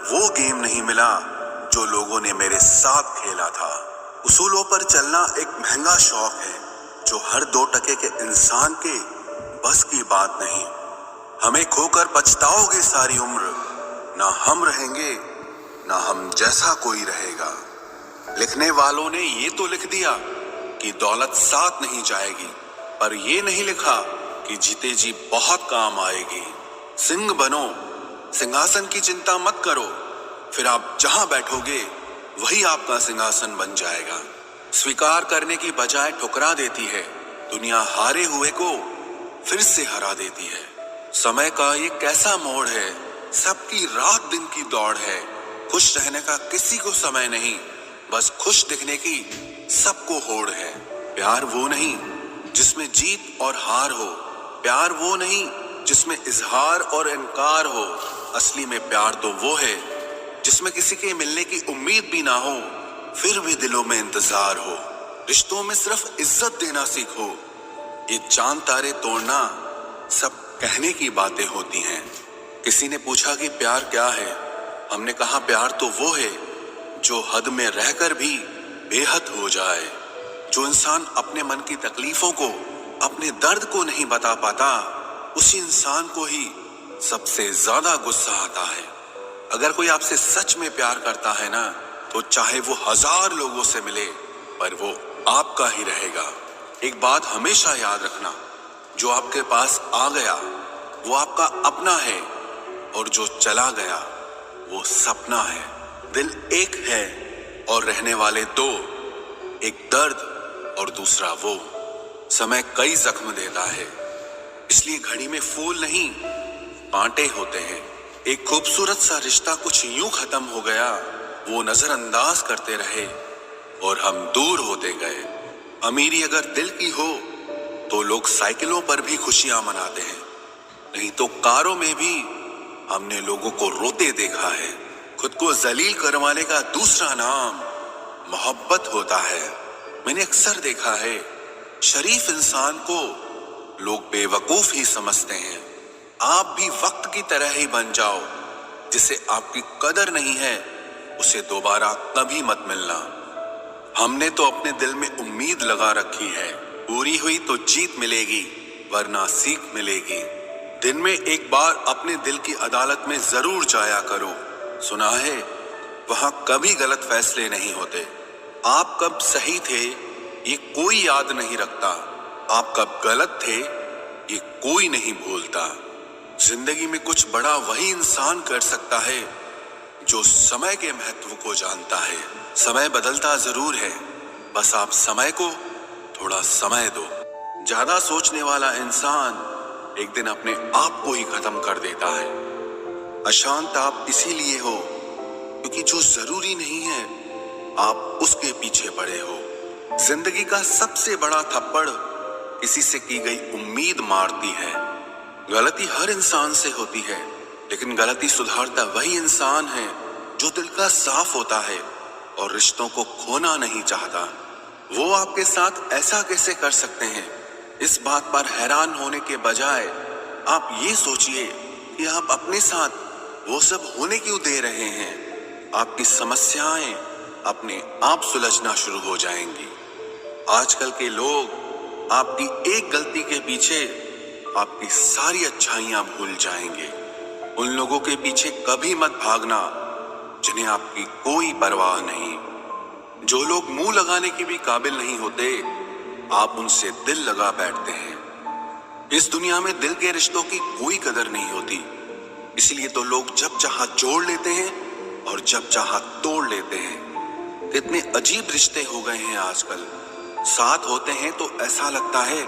वो गेम नहीं मिला जो लोगों ने मेरे साथ खेला था। उसूलों पर चलना एक महंगा शौक है जो हर 2 टके के इंसान के बस की बात नहीं। हमें खोकर पछताओगे सारी उम्र, ना हम रहेंगे ना हम जैसा कोई रहेगा। लिखने वालों ने ये तो लिख दिया कि दौलत साथ नहीं जाएगी, पर ये नहीं लिखा कि जीते जी बहुत काम आएगी। सिंह बनो, सिंहासन की चिंता मत करो, फिर आप जहां बैठोगे वही आपका सिंहासन बन जाएगा। स्वीकार करने की बजाय ठुकरा देती है, दुनिया हारे हुए को फिर से हरा देती है। समय का ये कैसा मोड़ है, सबकी रात दिन की दौड़ है। खुश रहने का किसी को समय नहीं, बस खुश दिखने की सबको होड़ है। प्यार वो नहीं जिसमें जीत और हार हो, प्यार वो नहीं जिसमें इजहार और इनकार हो। असली में प्यार तो वो है जिसमें किसी के मिलने की उम्मीद भी ना हो, फिर भी दिलों में इंतजार हो। रिश्तों में सिर्फ इज्जत देना सीखो, ये चांद तारे तोड़ना सब कहने की बातें होती हैं। किसी ने पूछा कि प्यार क्या है, हमने कहा प्यार तो वो है जो हद में रहकर भी बेहद हो जाए। जो इंसान अपने मन की तकलीफों को, अपने दर्द को नहीं बता पाता, उसी इंसान को ही सबसे ज्यादा गुस्सा आता है। अगर कोई आपसे सच में प्यार करता है ना, तो चाहे वो 1000 लोगों से मिले, पर वो आपका ही रहेगा। एक बात हमेशा याद रखना, जो आपके पास आ गया वो आपका अपना है, और जो चला गया वो सपना है। दिल एक है और रहने वाले 2, एक दर्द और दूसरा वो। समय कई जख्म देता है, इसलिए घड़ी में फूल नहीं कांटे होते हैं। एक खूबसूरत सा रिश्ता कुछ यूं खत्म हो गया, वो नजरअंदाज करते रहे और हम दूर होते गए। अमीरी अगर दिल की हो तो लोग साइकिलों पर भी खुशियां मनाते हैं, नहीं तो कारों में भी हमने लोगों को रोते देखा है। खुद को जलील करवाने का दूसरा नाम मोहब्बत होता है। मैंने अक्सर देखा है, शरीफ इंसान को लोग बेवकूफ ही समझते हैं। आप भी वक्त की तरह ही बन जाओ, जिसे आपकी कदर नहीं है उसे दोबारा कभी मत मिलना। हमने तो अपने दिल में उम्मीद लगा रखी है, पूरी हुई तो जीत मिलेगी वरना सीख मिलेगी। दिन में एक बार अपने दिल की अदालत में जरूर जाया करो। सुना है वहां कभी गलत फैसले नहीं होते। आप कब सही थे ये कोई याद नहीं रखता, आप कब गलत थे ये कोई नहीं भूलता। जिंदगी में कुछ बड़ा वही इंसान कर सकता है जो समय के महत्व को जानता है। समय बदलता जरूर है, बस आप समय को थोड़ा समय दो। ज्यादा सोचने वाला इंसान एक दिन अपने आप को ही खत्म कर देता है। अशांत आप इसीलिए हो क्योंकि जो जरूरी नहीं है आप उसके पीछे पड़े हो। जिंदगी का सबसे बड़ा थप्पड़ किसी से की गई उम्मीद मारती है। गलती हर इंसान से होती है, लेकिन गलती सुधारता वही इंसान है जो दिल का साफ होता है और रिश्तों को खोना नहीं चाहता। वो आपके साथ ऐसा कैसे कर सकते हैं, इस बात पर हैरान होने के बजाय आप ये सोचिए कि आप अपने साथ वो सब होने क्यों दे रहे हैं। आपकी समस्याएं अपने आप सुलझना शुरू हो जाएंगी। आजकल के लोग आपकी एक गलती के पीछे आपकी सारी अच्छाइयां भूल जाएंगे। उन लोगों के पीछे कभी मत भागना जिन्हें आपकी कोई परवाह नहीं। जो लोग मुंह लगाने के भी काबिल नहीं होते, आप उनसे दिल लगा बैठते हैं। इस दुनिया में दिल के रिश्तों की कोई कदर नहीं होती, इसलिए तो लोग जब चाहा जोड़ लेते हैं और जब चाहा तोड़ लेते हैं। कितने अजीब रिश्ते हो गए हैं आजकल। साथ होते हैं तो ऐसा लगता है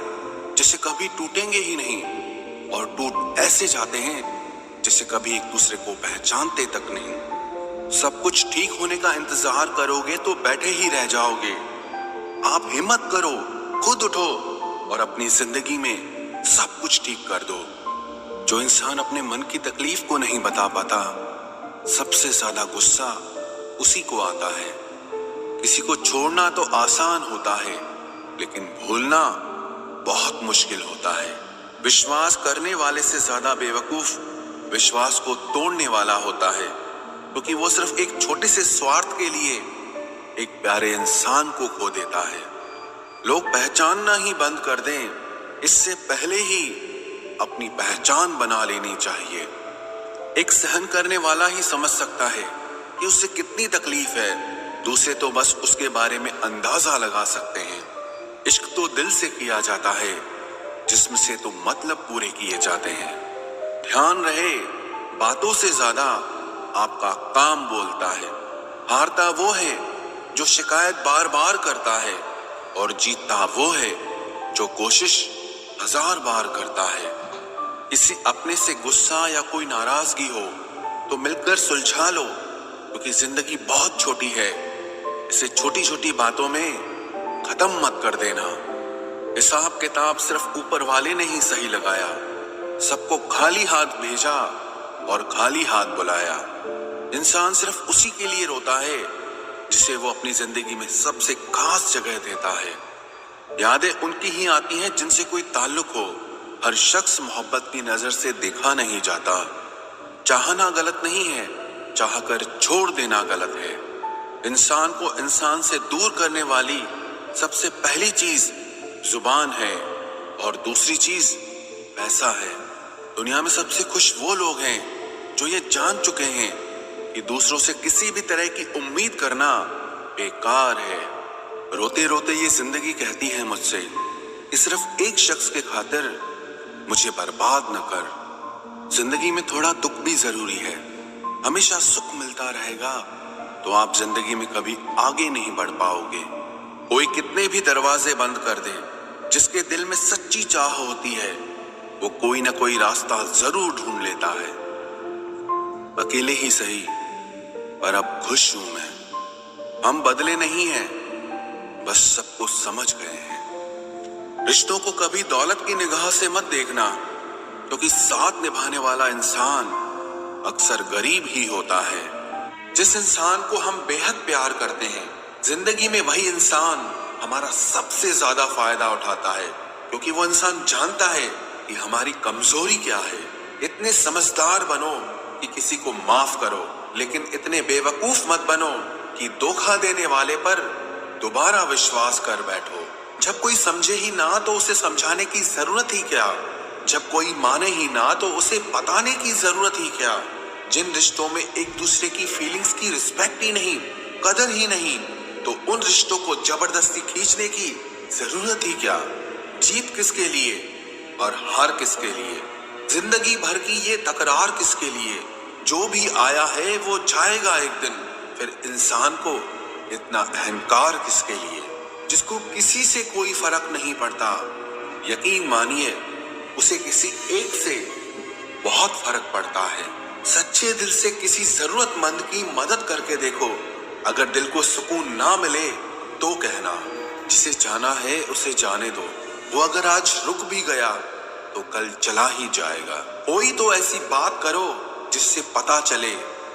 जैसे कभी टूटेंगे ही नहीं, और टूट ऐसे जाते हैं जैसे कभी एक दूसरे को पहचानते तक नहीं। सब कुछ ठीक होने का इंतजार करोगे तो बैठे ही रह जाओगे। आप हिम्मत करो, खुद उठो और अपनी जिंदगी में सब कुछ ठीक कर दो। जो इंसान अपने मन की तकलीफ को नहीं बता पाता, सबसे ज्यादा गुस्सा उसी को आता है। किसी को छोड़ना तो आसान होता है, लेकिन भूलना बहुत मुश्किल होता है। विश्वास करने वाले से ज्यादा बेवकूफ विश्वास को तोड़ने वाला होता है। क्योंकि वो सिर्फ एक छोटे से स्वार्थ के लिए एक प्यारे इंसान को खो देता है। लोग पहचानना ही बंद कर दें, इससे पहले ही अपनी पहचान बना लेनी चाहिए। एक सहन करने वाला ही समझ सकता है कि उससे कितनी तकलीफ है, दूसरे तो बस उसके बारे में अंदाजा लगा सकते हैं। इश्क तो दिल से किया जाता है, जिस्म से तो मतलब पूरे किए जाते हैं। ध्यान रहे, बातों से ज्यादा आपका काम बोलता है। हारता वो है जो शिकायत बार बार करता है, और जीतता वो है जो कोशिश 1000 बार करता है। किसी अपने से गुस्सा या कोई नाराजगी हो तो मिलकर सुलझा लो, क्योंकि जिंदगी बहुत छोटी है। इसे छोटी छोटी बातों में खत्म मत कर देना। हिसाब किताब सिर्फ ऊपर वाले ने ही सही लगाया, सबको खाली हाथ भेजा और खाली हाथ बुलाया। इंसान सिर्फ उसी के लिए रोता है जिसे वो अपनी जिंदगी में सबसे खास जगह देता है। यादें उनकी ही आती हैं जिनसे कोई ताल्लुक हो। हर शख्स मोहब्बत की नजर से देखा नहीं जाता। चाहना गलत नहीं है, चाहकर छोड़ देना गलत है। इंसान को इंसान से दूर करने वाली सबसे पहली चीज जुबान है, और दूसरी चीज पैसा है। दुनिया में सबसे खुश वो लोग हैं जो ये जान चुके हैं कि दूसरों से किसी भी तरह की उम्मीद करना बेकार है। रोते रोते ये जिंदगी कहती है मुझसे कि सिर्फ एक शख्स के खातिर मुझे बर्बाद न कर। जिंदगी में थोड़ा दुख भी जरूरी है। हमेशा सुख मिलता रहेगा तो आप जिंदगी में कभी आगे नहीं बढ़ पाओगे। कोई कितने भी दरवाजे बंद कर दे, जिसके दिल में सच्ची चाह होती है वो कोई ना कोई रास्ता जरूर ढूंढ लेता है। अकेले ही सही, पर अब खुश हूं मैं। हम बदले नहीं हैं, बस सबको समझ गए हैं। रिश्तों को कभी दौलत की निगाह से मत देखना, क्योंकि साथ निभाने वाला इंसान अक्सर गरीब ही होता है। जिस इंसान को हम बेहद प्यार करते हैं, जिंदगी में वही इंसान हमारा सबसे ज्यादा फायदा उठाता है, क्योंकि वो इंसान जानता है कि हमारी कमजोरी क्या है। इतने समझदार बनो कि किसी को माफ करो, लेकिन इतने बेवकूफ मत बनो कि धोखा देने वाले पर दोबारा विश्वास कर बैठो। जब कोई समझे ही ना तो उसे समझाने की जरूरत ही क्या। जब कोई माने ही ना तो उसे बताने की जरूरत ही क्या। जिन रिश्तों में एक दूसरे की फीलिंग्स की रिस्पेक्ट ही नहीं, कदर ही नहीं, तो उन रिश्तों को जबरदस्ती खींचने की जरूरत ही क्या। जीत किसके लिए और हार किसके लिए, जिंदगी भर की ये तकरार किसके लिए। जो भी आया है वो जाएगा एक दिन, फिर इंसान को इतना अहंकार किसके लिए, जिसको किसी से कोई फर्क नहीं पड़ता। यकीन मानिए, उसे किसी एक से बहुत फर्क पड़ता है। सच्चे दिल से किसी जरूरतमंद की मदद करके देखो। अगर दिल को सुकून ना मिले तो कहना, जिसे जाना है उसे जाने दो। वो अगर आज रुक भी गया तो कल चला ही जाएगा। कोई तो ऐसी बात करो जिससे पता चले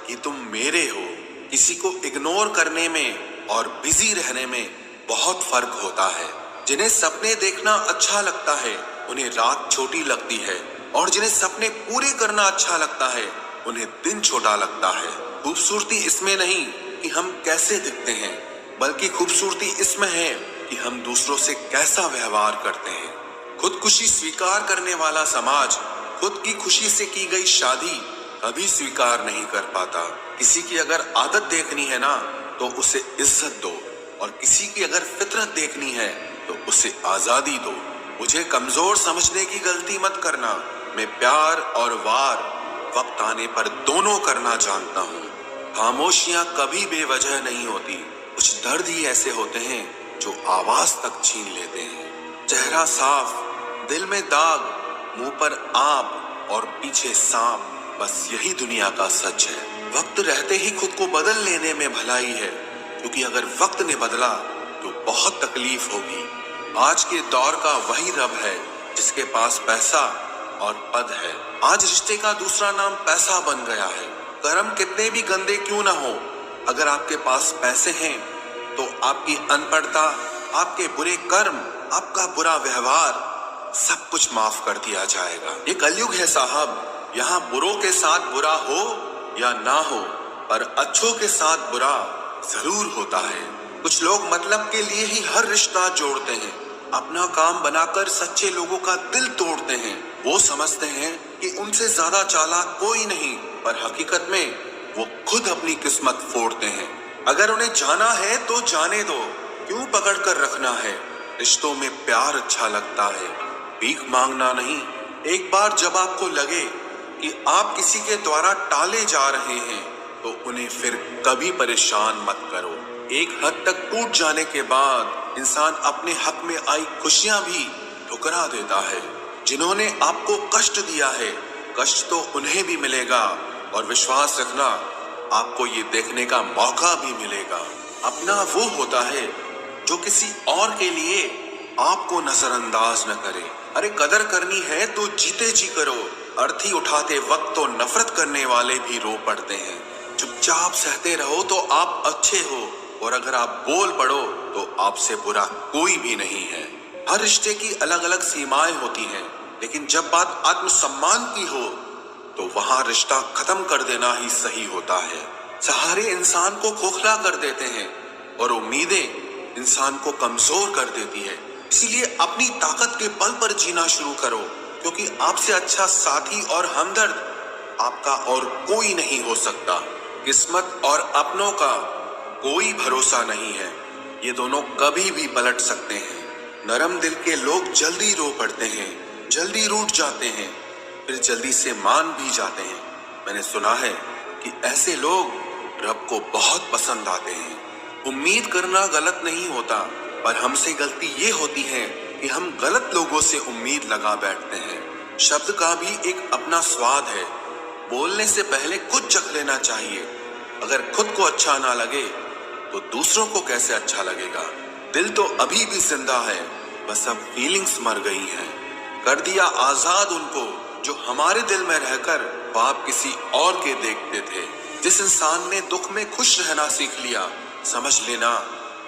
कि तुम मेरे हो। किसी को इग्नोर करने में और बिजी रहने में बहुत फर्क होता है। जिन्हें सपने देखना अच्छा लगता है उन्हें रात छोटी लगती है, और जिन्हें सपने पूरे करना अच्छा लगता है उन्हें दिन छोटा लगता है। खूबसूरती इसमें नहीं कि हम कैसे दिखते हैं, बल्कि खूबसूरती इसमें है कि हम दूसरों से कैसा व्यवहार करते हैं। खुदकुशी स्वीकार करने वाला समाज खुद की खुशी से की गई शादी कभी स्वीकार नहीं कर पाता। किसी की अगर आदत देखनी है ना तो उसे इज्जत दो, और किसी की अगर फितरत देखनी है तो उसे आजादी दो। मुझे कमजोर समझने की गलती मत करना। मैं प्यार और वार वक्त आने पर दोनों करना जानता हूँ। खामोशियां कभी बेवजह नहीं होती। कुछ दर्द ही ऐसे होते हैं जो आवाज तक छीन लेते हैं। चेहरा साफ, दिल में दाग, मुंह पर आग और पीछे सांप, बस यही दुनिया का सच है। वक्त रहते ही खुद को बदल लेने में भलाई है, क्योंकि अगर वक्त ने बदला तो बहुत तकलीफ होगी। आज के दौर का वही रब है जिसके पास पैसा और पद है। आज रिश्ते का दूसरा नाम पैसा बन गया है। कर्म कितने भी गंदे क्यों ना हो, अगर आपके पास पैसे हैं तो आपकी अनपढ़ता, आपके बुरे कर्म, आपका बुरा व्यवहार, सब कुछ माफ कर दिया जाएगा। ये कलयुग है साहब, यहाँ बुरों के साथ बुरा हो या ना हो, पर अच्छों के साथ बुरा जरूर होता है। कुछ लोग मतलब के लिए ही हर रिश्ता जोड़ते हैं, अपना काम बनाकर सच्चे लोगों का दिल तोड़ते हैं। वो समझते हैं कि उनसे ज्यादा चालाक कोई नहीं, पर हकीकत में वो खुद अपनी किस्मत फोड़ते हैं। अगर उन्हें जाना है तो जाने दो, क्यों पकड़ कर रखना है। रिश्तों में प्यार अच्छा लगता है, भीख मांगना नहीं। एक बार जब आपको लगे कि आप किसी के द्वारा टाले जा रहे हैं तो उन्हें फिर कभी परेशान मत करो। एक हद तक टूट जाने के बाद इंसान अपने हक में आई खुशियां भी ठुकरा देता है। जिन्होंने आपको कष्ट दिया है, कष्ट तो उन्हें भी मिलेगा, और विश्वास रखना आपको ये देखने का मौका भी मिलेगा। अपना वो होता है जो किसी और के लिए आपको नजरअंदाज न करे। अरे कदर करनी है तो जीते जी करो। अर्थी उठाते वक्त तो नफरत करने वाले भी रो पड़ते हैं। चुपचाप सहते रहो तो आप अच्छे हो, और अगर आप बोल पड़ो तो आपसे बुरा कोई भी नहीं है। हर रिश्ते की अलग अलग सीमाएं होती हैं, लेकिन जब बात आत्मसम्मान की हो तो वहां रिश्ता खत्म कर देना ही सही होता है। सहारे इंसान को खोखला कर देते हैं और उम्मीदें इंसान को कमजोर कर देती है। इसीलिए अपनी ताकत के बल पर जीना शुरू करो, क्योंकि आपसे अच्छा साथी और हमदर्द आपका और कोई नहीं हो सकता। किस्मत और अपनों का कोई भरोसा नहीं है, ये दोनों कभी भी पलट सकते हैं। नरम दिल के लोग जल्दी रो पड़ते हैं, जल्दी रूठ जाते हैं, फिर जल्दी से मान भी जाते हैं। मैंने सुना है कि ऐसे लोग रब को बहुत पसंद आते हैं। उम्मीद करना गलत नहीं होता, पर हमसे गलती ये होती है कि हम गलत लोगों से उम्मीद लगा बैठते हैं। शब्द का भी एक अपना स्वाद है, बोलने से पहले खुद चख लेना चाहिए। अगर खुद को अच्छा ना लगे तो दूसरों को कैसे अच्छा लगेगा। दिल तो अभी भी जिंदा है, बस अब फीलिंग्स मर गई हैं। कर दिया आजाद उनको जो हमारे दिल में रहकर ख्वाब किसी और के देखते थे। जिस इंसान ने दुख में खुश रहना सीख लिया, समझ लेना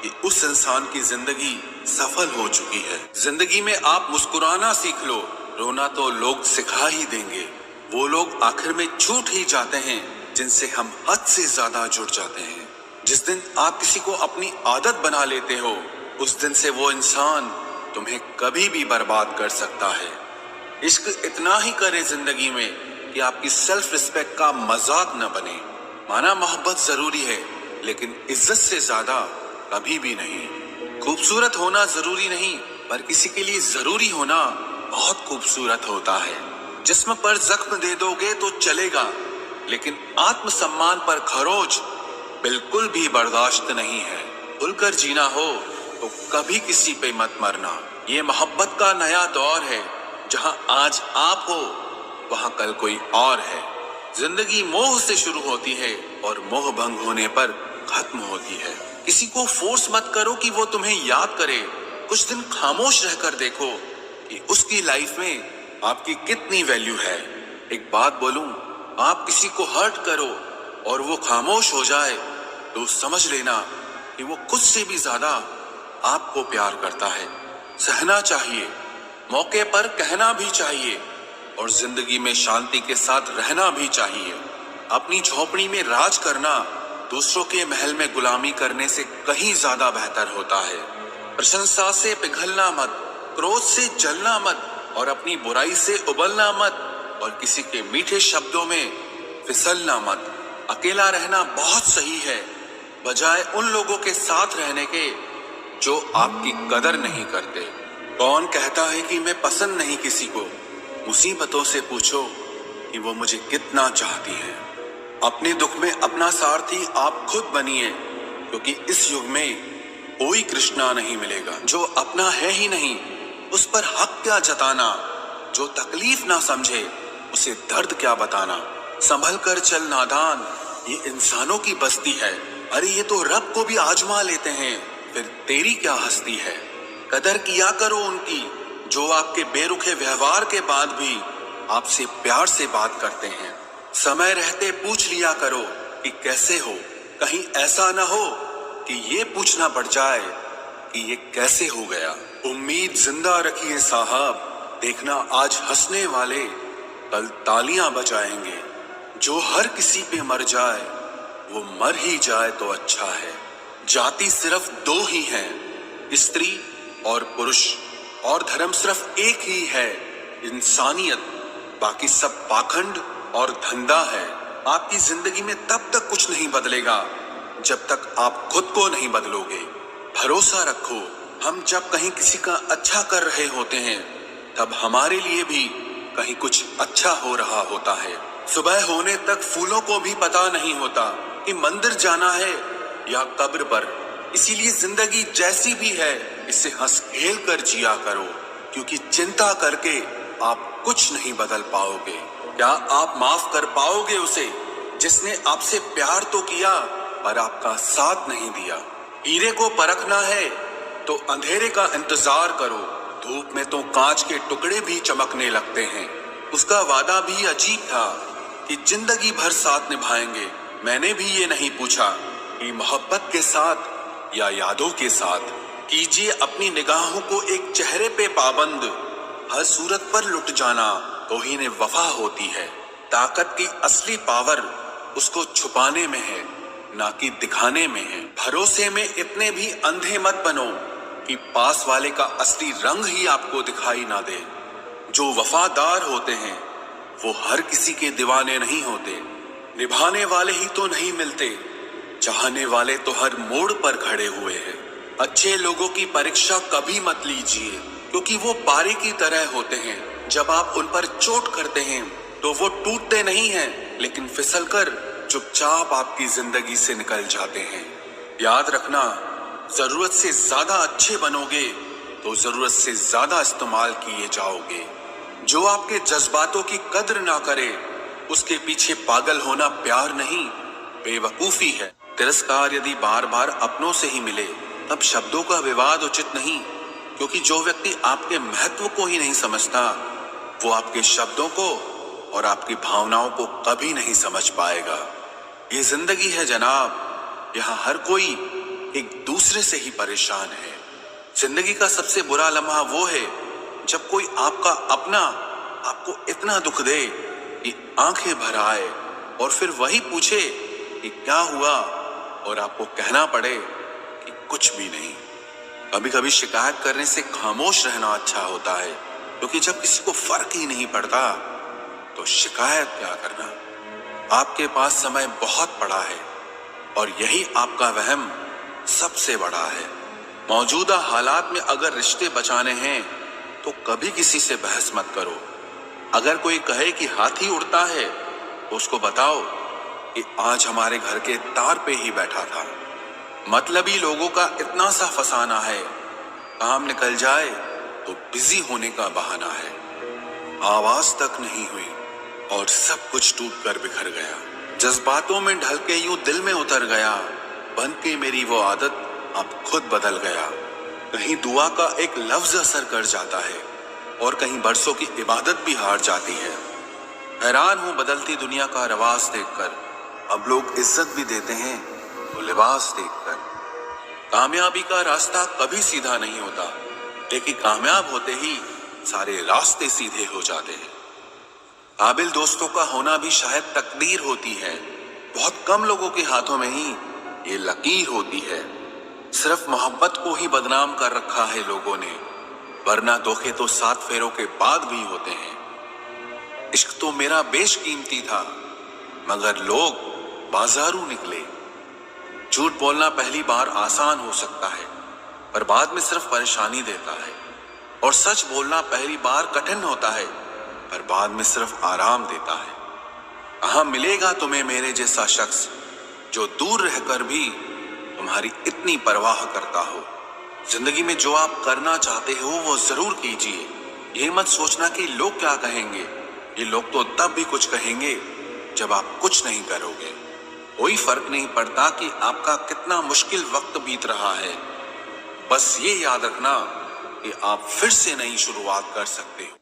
कि उस इंसान की जिंदगी सफल हो चुकी है। जिंदगी में आप मुस्कुराना सीख लो, रोना तो लोग सिखा ही देंगे। वो लोग आखिर में छूट ही जाते हैं जिनसे हम हद से ज्यादा जुड़ जाते हैं। जिस दिन आप किसी को अपनी आदत बना लेते हो, उस दिन से वो इंसान तुम्हें कभी भी बर्बाद कर सकता है। इश्क इतना ही करे जिंदगी में कि आपकी सेल्फ रिस्पेक्ट का मजाक न बने। माना मोहब्बत जरूरी है, लेकिन इज्जत से ज्यादा कभी भी नहीं। खूबसूरत होना जरूरी नहीं, पर किसी के लिए जरूरी होना बहुत खूबसूरत होता है। जिस्म पर जख्म दे दोगे तो चलेगा, लेकिन आत्मसम्मान पर खरोच बिल्कुल भी बर्दाश्त नहीं है। खुलकर जीना हो तो कभी किसी पे मत मरना। ये मोहब्बत का नया दौर है, जहां आज आप हो वहां कल कोई और है। जिंदगी मोह से शुरू होती है और मोह भंग होने पर खत्म होती है। किसी को फोर्स मत करो कि वो तुम्हें याद करे। कुछ दिन खामोश रहकर देखो कि उसकी लाइफ में आपकी कितनी वैल्यू है। एक बात बोलूं, आप किसी को हर्ट करो और वो खामोश हो जाए तो समझ लेना कि वो खुद से भी ज्यादा आपको प्यार करता है। सहना चाहिए, मौके पर कहना भी चाहिए, और जिंदगी में शांति के साथ रहना भी चाहिए। अपनी झोपड़ी में राज करना दूसरों के महल में गुलामी करने से कहीं ज्यादा बेहतर होता है। प्रशंसा से पिघलना मत, क्रोध से जलना मत, और अपनी बुराई से उबलना मत, और किसी के मीठे शब्दों में फिसलना मत। अकेला रहना बहुत सही है, बजाय उन लोगों के साथ रहने के जो आपकी कदर नहीं करते। कौन कहता है कि मैं पसंद नहीं किसी को? मुसीबतों से पूछो कि वो मुझे कितना चाहती है। अपने दुख में अपना सारथी आप खुद बनिए, क्योंकि इस युग में कोई कृष्णा नहीं मिलेगा। जो अपना है ही नहीं, उस पर हक क्या जताना। जो तकलीफ ना समझे, उसे दर्द क्या बताना। संभल कर चल नादान, ये इंसानों की बस्ती है। अरे ये तो रब को भी आजमा लेते हैं, फिर तेरी क्या हस्ती है। कदर किया करो उनकी जो आपके बेरुखे व्यवहार के बाद भी आपसे प्यार से बात करते हैं। समय रहते पूछ लिया करो कि कैसे हो, कहीं ऐसा ना हो कि ये पूछना पड़ जाए कि ये कैसे हो गया। उम्मीद जिंदा रखिए साहब, देखना आज हंसने वाले कल तालियां बजाएंगे। जो हर किसी पे मर जाए वो मर ही जाए तो अच्छा है। जाति सिर्फ दो ही हैं, स्त्री और पुरुष, और धर्म सिर्फ एक ही है, इंसानियत। बाकी सब पाखंड और धंधा है। आपकी जिंदगी में तब तक कुछ नहीं बदलेगा जब तक आप खुद को नहीं बदलोगे। भरोसा रखो, हम जब कहीं किसी का अच्छा कर रहे होते हैं तब हमारे लिए भी कहीं कुछ अच्छा हो रहा होता है। सुबह होने तक फूलों को भी पता नहीं होता कि मंदिर जाना है या कब्र पर। इसीलिए जिंदगी जैसी भी है इसे हंस खेल कर जिया करो, क्योंकि चिंता करके आप कुछ नहीं बदल पाओगे। क्या आप माफ कर पाओगे उसे जिसने आपसे प्यार तो किया पर आपका साथ नहीं दिया? हीरे को परखना है तो अंधेरे का इंतजार करो। धूप में तो कांच के टुकड़े भी चमकने लगते हैं। उसका वादा भी अजीब था कि जिंदगी भर साथ निभाएंगे। मैंने भी ये नहीं पूछा कि मोहब्बत के साथ या यादों के साथ। कीजिए अपनी निगाहों को एक चेहरे पे पाबंद, हर सूरत पर लुट जाना तौहीन वफा होती है। ताकत की असली पावर उसको छुपाने में है, ना कि दिखाने में है। भरोसे में इतने भी अंधे मत बनो कि पास वाले का असली रंग ही आपको दिखाई ना दे। जो वफादार होते हैं वो हर किसी के दीवाने नहीं होते। निभाने वाले ही तो नहीं मिलते, चाहने वाले तो हर मोड़ पर खड़े हुए हैं। अच्छे लोगों की परीक्षा कभी मत लीजिए, क्योंकि वो पारे की तरह होते हैं। जब आप उन पर चोट करते हैं तो वो टूटते नहीं हैं, लेकिन फिसलकर चुपचाप आपकी जिंदगी से निकल जाते हैं। याद रखना, जरूरत से ज्यादा अच्छे बनोगे तो जरूरत से ज्यादा इस्तेमाल किए जाओगे। जो आपके जज्बातों की कद्र ना करे उसके पीछे पागल होना प्यार नहीं, बेवकूफी है। तिरस्कार यदि बार बार अपनों से ही मिले तब शब्दों का विवाद उचित नहीं, क्योंकि जो व्यक्ति आपके महत्व को ही नहीं समझता वो आपके शब्दों को और आपकी भावनाओं को कभी नहीं समझ पाएगा। ये जिंदगी है जनाब, यहाँ हर कोई एक दूसरे से ही परेशान है। जिंदगी का सबसे बुरा लम्हा वो है जब कोई आपका अपना आपको इतना दुख दे कि आंखें भर आए और फिर वही पूछे कि क्या हुआ, और आपको कहना पड़े कि कुछ भी नहीं। कभी कभी शिकायत करने से खामोश रहना अच्छा होता है, क्योंकि जब किसी को फर्क ही नहीं पड़ता तो शिकायत क्या करना। आपके पास समय बहुत पड़ा है और यही आपका वहम सबसे बड़ा है। मौजूदा हालात में अगर रिश्ते बचाने हैं तो कभी किसी से बहस मत करो। अगर कोई कहे कि हाथी उड़ता है तो उसको बताओ कि आज हमारे घर के तार पे ही बैठा था। मतलबी लोगों का इतना सा फसाना है, काम निकल जाए तो बिजी होने का बहाना है। आवाज तक नहीं हुई और सब कुछ टूट कर बिखर गया। जज्बातों में ढल के यूं दिल में उतर गया, बन के मेरी वो आदत अब खुद बदल गया। कहीं दुआ का एक लफ्ज असर कर जाता है और कहीं बरसों की इबादत भी हार जाती है। हैरान हूं बदलती दुनिया का रवाज देखकर, अब लोग इज्जत भी देते हैं तो लिबास देखकर। कामयाबी का रास्ता कभी सीधा नहीं होता, लेकिन कामयाब होते ही सारे रास्ते सीधे हो जाते हैं। काबिल दोस्तों का होना भी शायद तकदीर होती है। बहुत कम लोगों के हाथों में ही ये लकीर होती है। सिर्फ मोहब्बत को ही बदनाम कर रखा है लोगों ने, वरना धोखे तो 7 फेरों के बाद भी होते हैं। इश्क तो मेरा बेशकीमती था, मगर लोग बाजारू निकले। झूठ बोलना पहली बार आसान हो सकता है, पर बाद में सिर्फ परेशानी देता है। और सच बोलना पहली बार कठिन होता है, पर बाद में सिर्फ आराम देता है। कहाँ मिलेगा तुम्हें मेरे जैसा शख्स जो दूर रहकर भी तुम्हारी इतनी परवाह करता हो। जिंदगी में जो आप करना चाहते हो वो जरूर कीजिए। ये मत सोचना कि लोग क्या कहेंगे। ये लोग तो तब भी कुछ कहेंगे जब आप कुछ नहीं करोगे। कोई फर्क नहीं पड़ता कि आपका कितना मुश्किल वक्त बीत रहा है। बस ये याद रखना कि आप फिर से नई शुरुआत कर सकते हो।